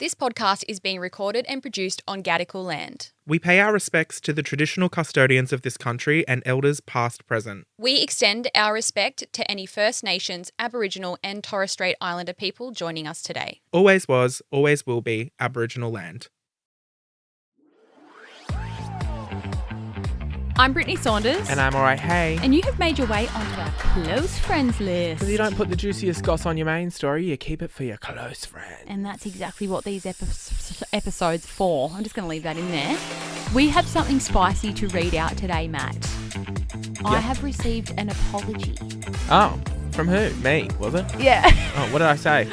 This podcast is being recorded and produced on Gadigal land. We pay our respects to the traditional custodians of this country and elders past, present. We extend our respect to any First Nations, Aboriginal and Torres Strait Islander people joining us today. Always was, always will be Aboriginal land. I'm Brittney Saunders. And I'm alright, hey. And you have made your way onto our close friends list. Because you don't put the juiciest goss on your main story, you keep it for your close friends. And that's exactly what these episodes for. I'm just going to leave that in there. We have something spicy to read out today, Matt. Yep. I have received an apology. Oh, from who? Me, was it? Yeah. Oh, what did I say?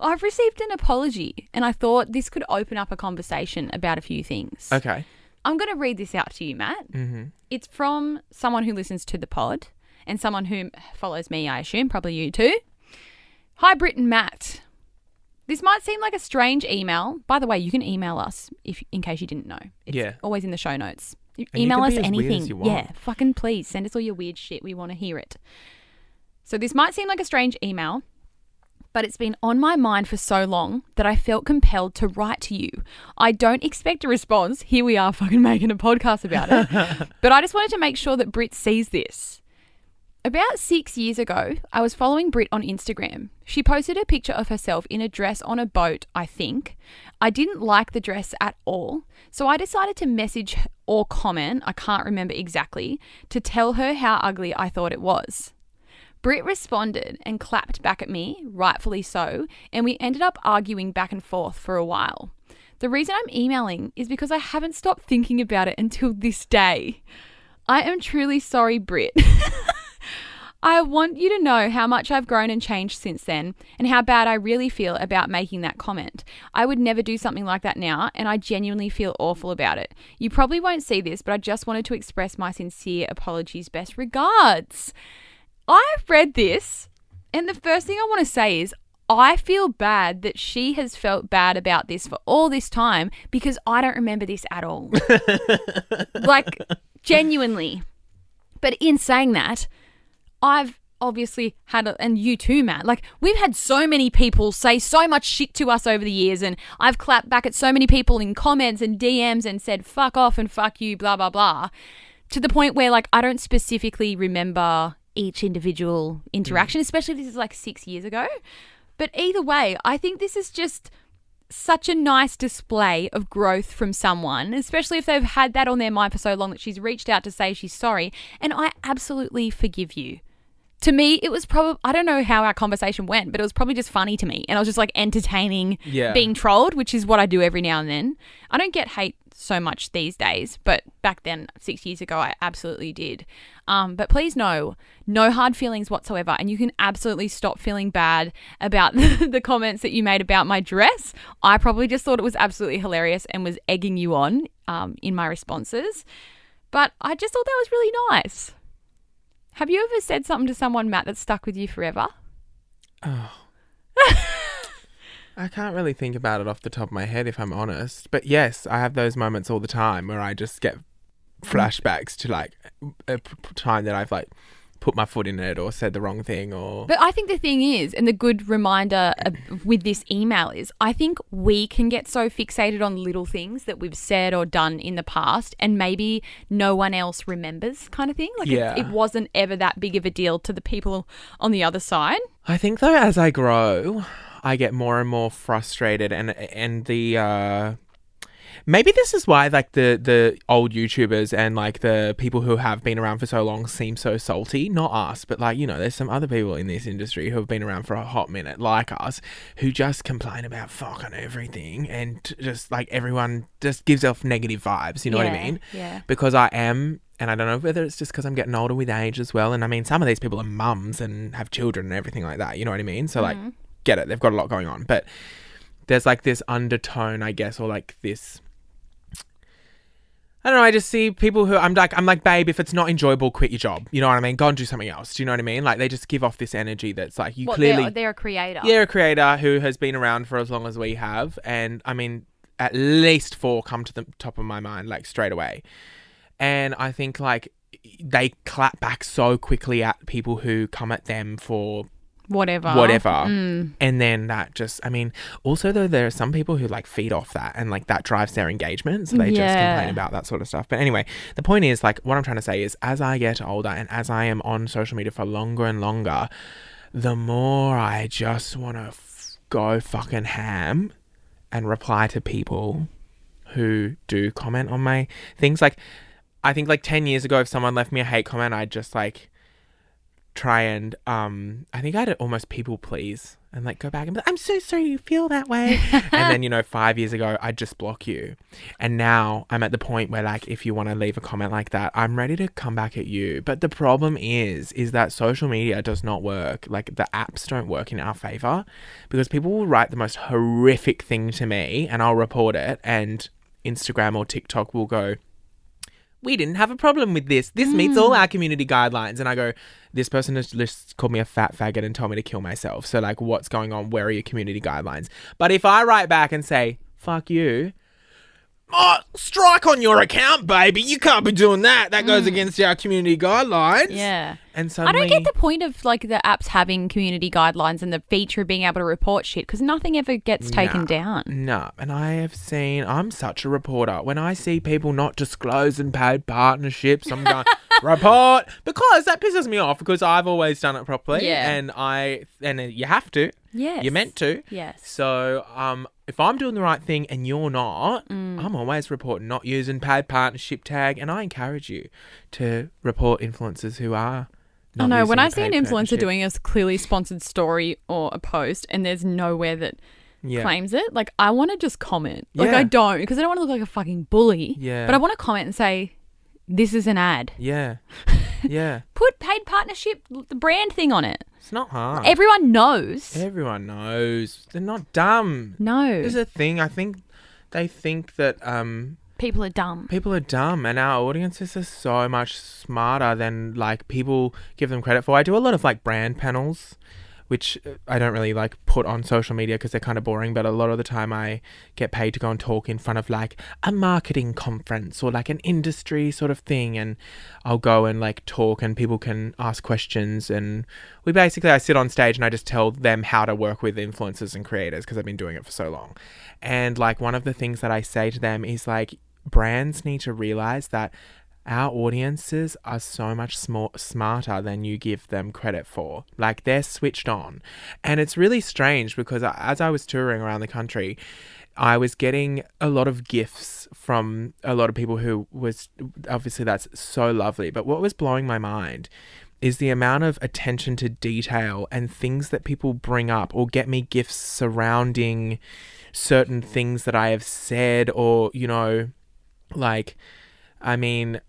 I've received an apology and I thought this could open up a conversation about a few things. Okay. I'm going to read this out to you, Matt. Mm-hmm. It's from someone who listens to the pod and someone who follows me, I assume, probably you too. Hi, Britt and Matt. This might seem like a strange email. By the way, you can email us in case you didn't know. It's always in the show notes. Email us anything. Yeah, fucking please. Send us all your weird shit. We want to hear it. So this might seem like a strange email, but it's been on my mind for so long that I felt compelled to write to you. I don't expect a response. Here we are fucking making a podcast about it. But I just wanted to make sure that Britt sees this. About 6 years ago, I was following Britt on Instagram. She posted a picture of herself in a dress on a boat, I think. I didn't like the dress at all, so I decided to message or comment, I can't remember exactly, to tell her how ugly I thought it was. Britt responded and clapped back at me, rightfully so, and we ended up arguing back and forth for a while. The reason I'm emailing is because I haven't stopped thinking about it until this day. I am truly sorry, Britt. I want you to know how much I've grown and changed since then and how bad I really feel about making that comment. I would never do something like that now, and I genuinely feel awful about it. You probably won't see this, but I just wanted to express my sincere apologies. Best regards. I've read this, and the first thing I want to say is I feel bad that she has felt bad about this for all this time because I don't remember this at all. Like, genuinely. But in saying that, I've obviously had, and you too, Matt, like we've had so many people say so much shit to us over the years, and I've clapped back at so many people in comments and DMs and said fuck off and fuck you, blah, blah, blah, to the point where like I don't specifically remember each individual interaction, especially if this is like 6 years ago. But either way, I think this is just such a nice display of growth from someone, especially if they've had that on their mind for so long that she's reached out to say she's sorry. And I absolutely forgive you. To me, it was probably, I don't know how our conversation went, but it was probably just funny to me. And I was just like entertaining being trolled, which is what I do every now and then. I don't get hate so much these days, but back then, 6 years ago, I absolutely did. But please know, no hard feelings whatsoever. And you can absolutely stop feeling bad about the comments that you made about my dress. I probably just thought it was absolutely hilarious and was egging you on in my responses. But I just thought that was really nice. Have you ever said something to someone, Matt, that stuck with you forever? Oh. I can't really think about it off the top of my head, if I'm honest. But yes, I have those moments all the time where I just get flashbacks to like a time that I've like put my foot in it or said the wrong thing or... But I think the thing is, and the good reminder with this email is, I think we can get so fixated on little things that we've said or done in the past and maybe no one else remembers kind of thing. Like it wasn't ever that big of a deal to the people on the other side. I think though, as I grow, I get more and more frustrated and the... Maybe this is why like the old YouTubers and like the people who have been around for so long seem so salty. Not us, but like, you know, there's some other people in this industry who have been around for a hot minute like us who just complain about fucking everything and just like everyone just gives off negative vibes, you know what I mean? Yeah. Because I am, and I don't know whether it's just because I'm getting older with age as well. And I mean, some of these people are mums and have children and everything like that, you know what I mean? So like, get it, they've got a lot going on. But there's like this undertone, I guess, or like this... I don't know, I just see people who I'm like, babe, if it's not enjoyable, quit your job. You know what I mean? Go and do something else. Do you know what I mean? Like, they just give off this energy that's like, they're a creator. They're a creator who has been around for as long as we have. And I mean, at least 4 come to the top of my mind, like straight away. And I think like they clap back so quickly at people who come at them for whatever. And then that just, I mean, also though, there are some people who like feed off that and like that drives their engagement. So they just complain about that sort of stuff. But anyway, the point is like, what I'm trying to say is as I get older and as I am on social media for longer and longer, the more I just want to go fucking ham and reply to people who do comment on my things. Like, I think like 10 years ago, if someone left me a hate comment, I'd just like try and I think I'd almost people please and like go back and be like, I'm so sorry you feel that way. And then 5 years ago I'd just block you, and now I'm at the point where like if you want to leave a comment like that, I'm ready to come back at you. But the problem is that social media does not work. Like the apps don't work in our favor, because people will write the most horrific thing to me and I'll report it, and Instagram or TikTok will go, we didn't have a problem with this. This meets all our community guidelines. And I go, this person has just called me a fat faggot and told me to kill myself. So like, what's going on? Where are your community guidelines? But if I write back and say, fuck you, oh, strike on your account, baby. You can't be doing that. That goes against our community guidelines. Yeah. And suddenly, I don't get the point of like the apps having community guidelines and the feature of being able to report shit, because nothing ever gets taken down. No. And I'm such a reporter. When I see people not disclosing paid partnerships, I'm going, report, because that pisses me off, because I've always done it properly. Yeah. And you have to. Yes. You're meant to. Yes. So if I'm doing the right thing and you're not, I'm always reporting not using paid partnership tag, and I encourage you to report influencers who are not I know, using when I the see an paid influencer partnership. doing a clearly sponsored story or a post and there's nowhere that claims it, like I want to just comment. Like I don't, because I don't want to look like a fucking bully. Yeah. But I want to comment and say, this is an ad. Yeah. Yeah. Put paid partnership, the brand thing on it. It's not hard. Everyone knows. Everyone knows. They're not dumb. No. There's a thing. I think they think that People are dumb. people are dumb, and our audiences are so much smarter than like people give them credit for. I do a lot of like brand panels, which I don't really like put on social media because they're kind of boring, but a lot of the time I get paid to go and talk in front of like a marketing conference or like an industry sort of thing, and I'll go and like talk and people can ask questions, and I sit on stage and I just tell them how to work with influencers and creators because I've been doing it for so long. And like one of the things that I say to them is like, brands need to realize that our audiences are so much smarter than you give them credit for. Like, they're switched on. And it's really strange because as I was touring around the country, I was getting a lot of gifts from a lot of people who was, obviously that's so lovely. But what was blowing my mind is the amount of attention to detail and things that people bring up or get me gifts surrounding certain things that I have said, or, you know, like, I mean,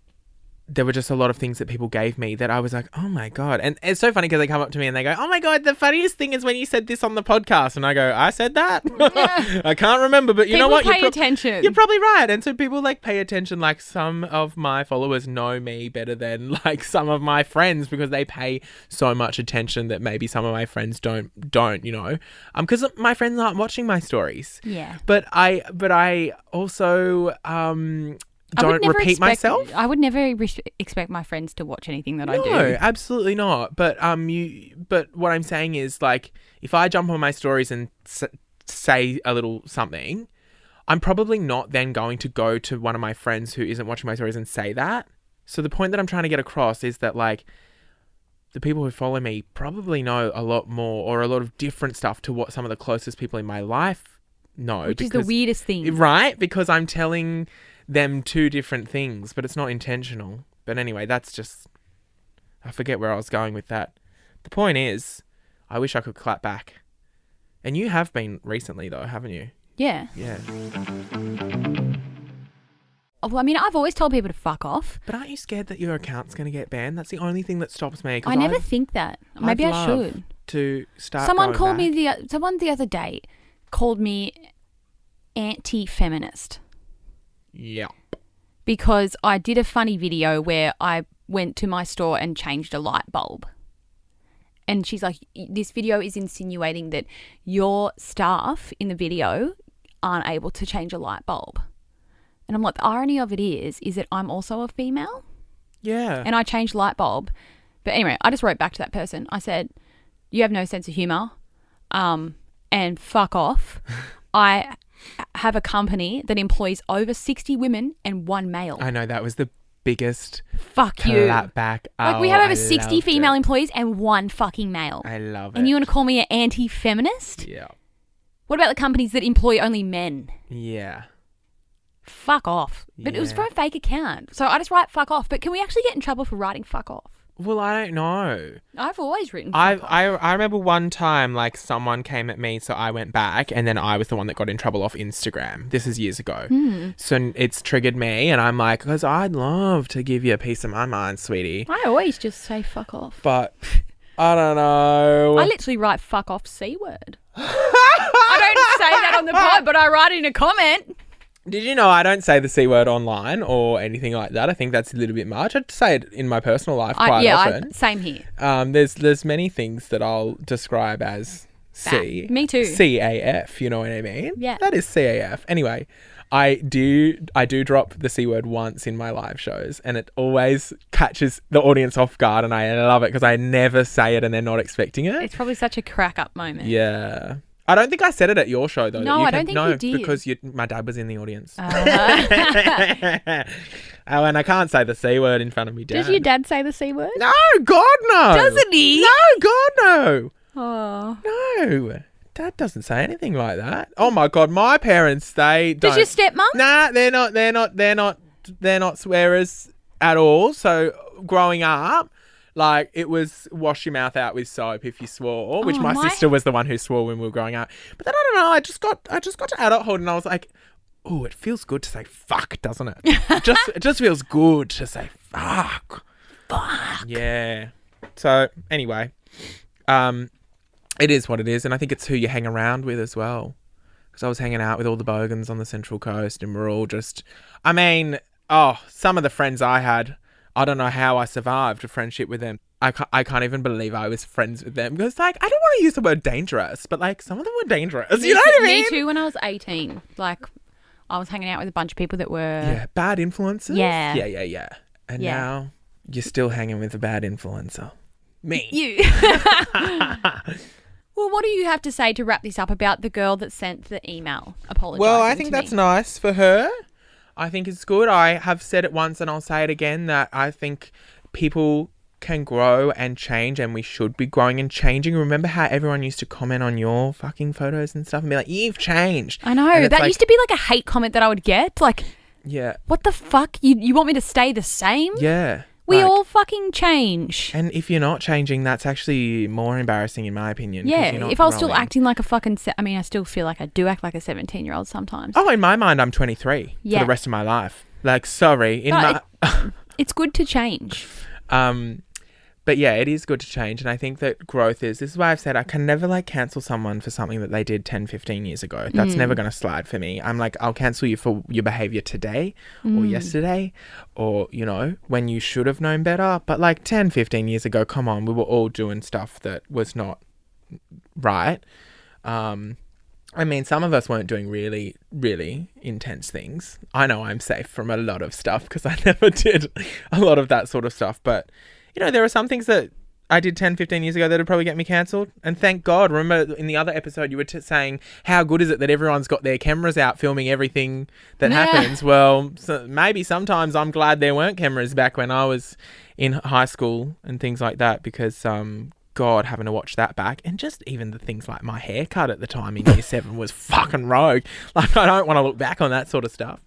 there were just a lot of things that people gave me that I was like, oh my God. And it's so funny because they come up to me and they go, oh my God, the funniest thing is when you said this on the podcast. And I go, I said that? Yeah. I can't remember, but you know what? Pay attention. You're probably right. And so people like pay attention. Like, some of my followers know me better than like some of my friends because they pay so much attention that maybe some of my friends don't, you know, because my friends aren't watching my stories. Yeah. But I also, don't repeat myself. I would never expect my friends to watch anything that I do. No, absolutely not. But but what I'm saying is, like, if I jump on my stories and say a little something, I'm probably not then going to go to one of my friends who isn't watching my stories and say that. So the point that I'm trying to get across is that, like, the people who follow me probably know a lot more or a lot of different stuff to what some of the closest people in my life know. Which is the weirdest thing. Right? Because I'm telling them two different things, but it's not intentional. But anyway, that's just, I forget where I was going with that. The point is, I wish I could clap back. And you have been recently though, haven't you? Yeah. Yeah. Well, I mean, I've always told people to fuck off. But aren't you scared that your account's going to get banned? That's the only thing that stops me. I never think that. Maybe I should. To start. Someone called me someone the other day called me anti-feminist. Yeah. Because I did a funny video where I went to my store and changed a light bulb. And she's like, this video is insinuating that your staff in the video aren't able to change a light bulb. And I'm like, the irony of it is that I'm also a female. Yeah. And I changed light bulb. But anyway, I just wrote back to that person. I said, you have no sense of humour, and fuck off. I have a company that employs over 60 women and 1 male. I know, that was the biggest Fuck you. clap back. Like, we have over 60 female employees and 1 fucking male. I love it. And you want to call me an anti-feminist? Yeah. What about the companies that employ only men? Yeah. Fuck off. But it was from a fake account. So I just write fuck off. But can we actually get in trouble for writing fuck off? Well, I don't know. I've always written fuck off. I remember one time, like, someone came at me, so I went back, and then I was the one that got in trouble off Instagram. This is years ago. So it's triggered me, and I'm like, because I'd love to give you a piece of my mind, sweetie. I always just say fuck off. But I don't know. I literally write fuck off C word. I don't say that on the pod, but I write it in a comment. Did you know I don't say the C word online or anything like that? I think that's a little bit much. I'd say it in my personal life quite often. Same here. There's many things that I'll describe as C. Me too. CAF, you know what I mean? Yeah. That is CAF. Anyway, I do drop the C word once in my live shows, and it always catches the audience off guard, and I love it because I never say it and they're not expecting it. It's probably such a crack up moment. Yeah. I don't think I said it at your show, though. No, I don't think you did. Because my dad was in the audience. Oh, and I can't say the C word in front of me, Dad. Does your dad say the C word? No, God, no. Doesn't he? No, God, no. Oh. No. Dad doesn't say anything like that. Oh, my God. My parents, they don't. Does your stepmom? Nah, they're not swearers at all. So growing up, like, it was wash your mouth out with soap if you swore, which my sister was the one who swore when we were growing up. But then I don't know, I just got to adulthood and I was like, oh, it feels good to say fuck, doesn't it? It just feels good to say fuck. Fuck. Yeah. So anyway, it is what it is, and I think it's who you hang around with as well. Because I was hanging out with all the bogans on the Central Coast, and we're all just, some of the friends I had, I don't know how I survived a friendship with them. I can't even believe I was friends with them. Because, like, I don't want to use the word dangerous, but, like, some of them were dangerous. You know what I mean? Me too, when I was 18. Like, I was hanging out with a bunch of people that were... Yeah, bad influences? Yeah. Yeah. And now you're still hanging with a bad influencer. Me. You. Well, what do you have to say to wrap this up about the girl that sent the email apologising? Well, I think that's nice for her. I think it's good. I have said it once and I'll say it again that I think people can grow and change, and we should be growing and changing. Remember how everyone used to comment on your fucking photos and stuff and be like, you've changed. I know. That used to be like a hate comment that I would get. Like, yeah, what the fuck? You want me to stay the same? Yeah. We all fucking change. And if you're not changing, that's actually more embarrassing in my opinion. Yeah, if I was still acting like a fucking... I still feel like I do act like a 17-year-old sometimes. Oh, in my mind, I'm 23 for the rest of my life. Like, sorry. It's good to change. But yeah, it is good to change. And I think that growth this is why I've said I can never like cancel someone for something that they did 10, 15 years ago. That's never going to slide for me. I'm like, I'll cancel you for your behavior today or yesterday or, you know, when you should have known better. But like 10, 15 years ago, come on, we were all doing stuff that was not right. Some of us weren't doing really, really intense things. I know I'm safe from a lot of stuff because I never did a lot of that sort of stuff. But, you know, there are some things that I did 10, 15 years ago that would probably get me cancelled. And thank God. Remember in the other episode you were saying, how good is it that everyone's got their cameras out filming everything that happens? Well, maybe sometimes I'm glad there weren't cameras back when I was in high school and things like that because... God, having to watch that back. And just even the things like my haircut at the time in year 7 was fucking rogue. Like, I don't want to look back on that sort of stuff.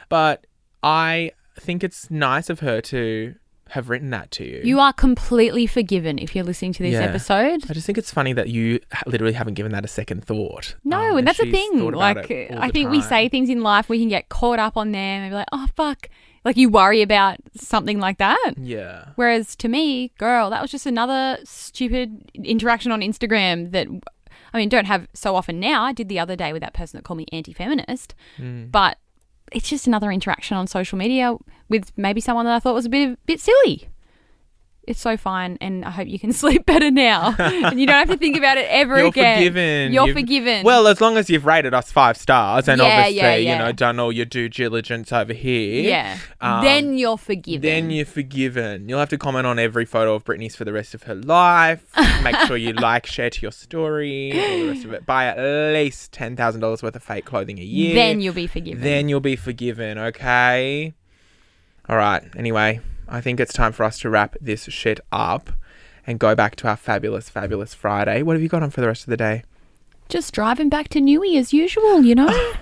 But I think it's nice of her to have written that to you. You are completely forgiven if you're listening to this episode. I just think it's funny that you literally haven't given that a second thought. No, and that's the thing. Like, I think we say things in life, we can get caught up on them and be like, oh, fuck. Like, you worry about something like that. Yeah. Whereas to me, girl, that was just another stupid interaction on Instagram that, don't have so often now. I did the other day with that person that called me anti-feminist. But it's just another interaction on social media with maybe someone that I thought was a bit silly. It's so fine, and I hope you can sleep better now. And you don't have to think about it ever You're again. forgiven. You're forgiven. Well, as long as you've rated us 5 stars and Yeah, obviously, yeah. you know, done all your due diligence over here. Yeah. Then you're forgiven. Then you're forgiven. You'll have to comment on every photo of Brittney's for the rest of her life. Make sure you like, share to your story, all the rest of it. Buy at least $10,000 worth of fake clothing a year. Then you'll be forgiven. Then you'll be forgiven, okay? All right. Anyway, I think it's time for us to wrap this shit up and go back to our fabulous, fabulous Friday. What have you got on for the rest of the day? Just driving back to Newey as usual, you know?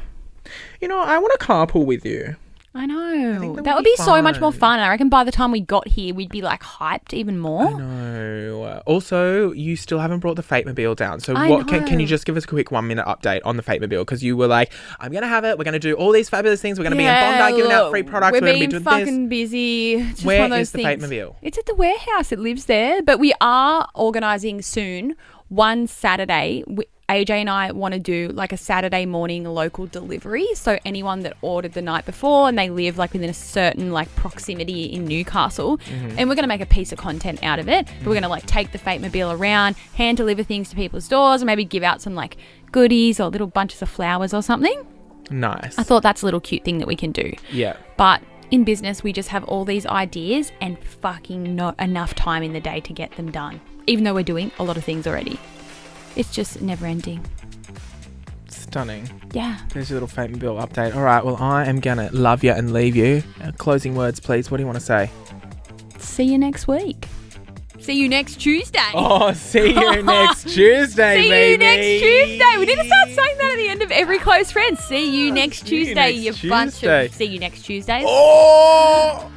You know, I want to carpool with you. I know. think That would be so much more fun. I reckon by the time we got here, we'd be like hyped even more. No. Also, you still haven't brought the Fate-mobile down. So I what know. can you just give us a quick 1-minute update on the Fate-mobile? Because you were like, I'm going to have it. We're going to do all these fabulous things. We're going to be in Bondi giving out free products. We're going to be being doing fucking this. busy. It's just Where one of those is the things. Fate-mobile? It's at the warehouse. It lives there. But we are organising soon. One Saturday, AJ and I want to do like a Saturday morning local delivery. So anyone that ordered the night before and they live like within a certain like proximity in Newcastle, and we're going to make a piece of content out of it. But we're going to like take the Fate-mobile around, hand deliver things to people's doors, and maybe give out some like goodies or little bunches of flowers or something. Nice. I thought that's a little cute thing that we can do. Yeah. But in business, we just have all these ideas and fucking not enough time in the day to get them done, even though we're doing a lot of things already. It's just never ending. Stunning. Yeah. There's your little Fate-mobile update. All right. Well, I am going to love you and leave you. Closing words, please. What do you want to say? See you next week. See you next Tuesday. Oh, see you next Tuesday, See baby. you next Tuesday. We need to start saying that at the end of every close friend. See you next see you Tuesday, next you bunch Tuesday. of... See you next Tuesday. Oh!